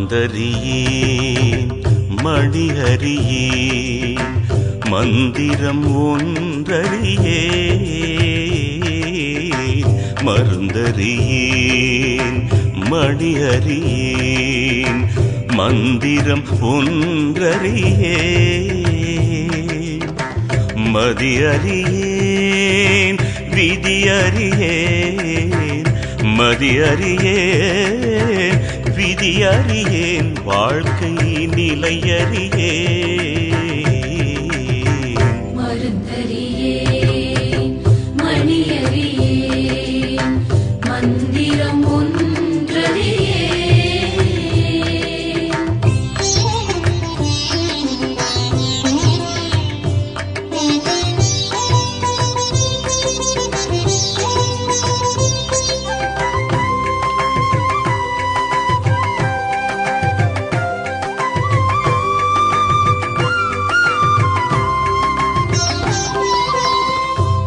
மருந்தறியேன் மணியறியேன் மந்திரம் ஒன்றறியேன் மருந்தறியேன் மணியறியேன் மந்திரம் ஒன்றறியேன் மதியறியேன் விதியறியேன் மதியறியேன் விதியறியேன் வாழ்க்கை நிலையறியேன் மருந்தறியேன் மணியறியேன் மந்திரம்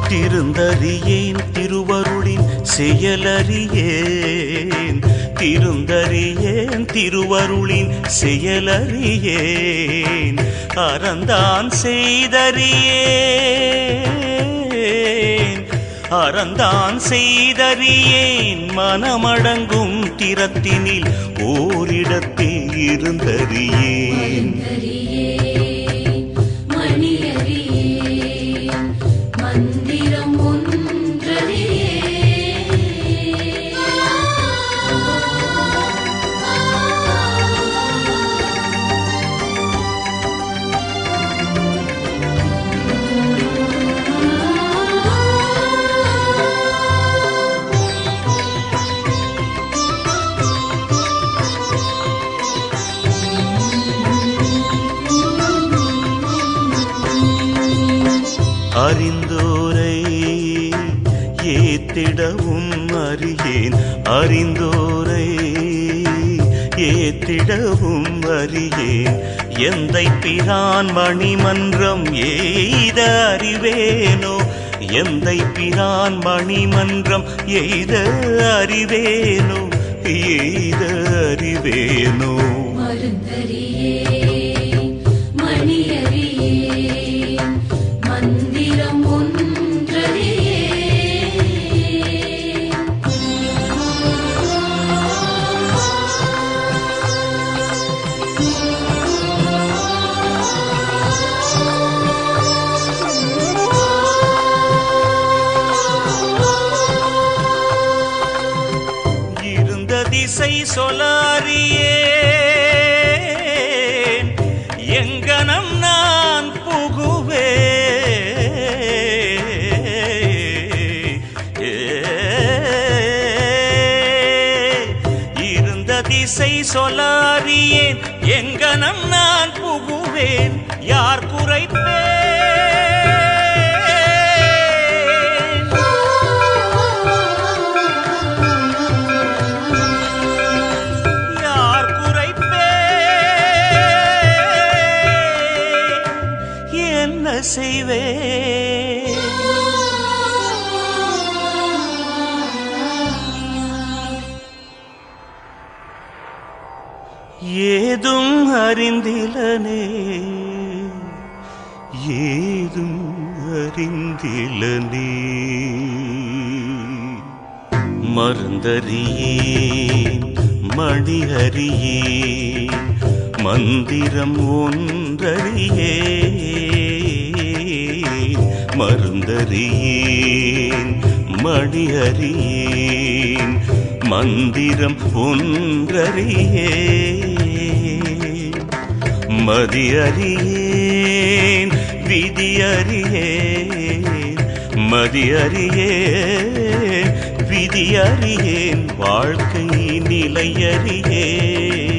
திருந்தறியேன் திருவருளின் செயலறியேன் திருந்தறியேன் திருவருளின் செயலறியேன் அறந்தான் செய்தறியேன் அறந்தான் செய்தறியேன் மனமடங்கும் திறத்தினில் ஓரிடத்தில் இருந்தறியேன் அறிந்தோரை ஏத்திடவும் அறியேன் அறிந்தோரை ஏத்திடவும் அறியேன் எந்தை பிரான் மணிமன்றம் எய்த அறிவேனோ எந்தை பிரான் மணிமன்றம் எய்த அறிவேனோ எய்த அறிவேனோ மருந்தறியேன் மணியறியேன் மந்திரம் இருந்த திசை சொல்லாரியேன் எங்கனம் நான் இருந்த திசை சொல்லாரியேன் எங்கனம் நான் புகுவேன் யார் குறைப்பேன் யார் குறைப்பேன் என்ன செய்வேன் ஏதும் அறிந்திலனே ஏதும் அறிந்திலனே மருந்தறியேன் மணியறியேன் மந்திரம் ஒன்றறியேன் மருந்தறியேன் மணியறியேன் மந்திரம் ஒன்றறியேன் மதியறியேன் விதியறியேன் மதியறியேன் விதியறியேன் வாழ்க்கை நிலையறியேன்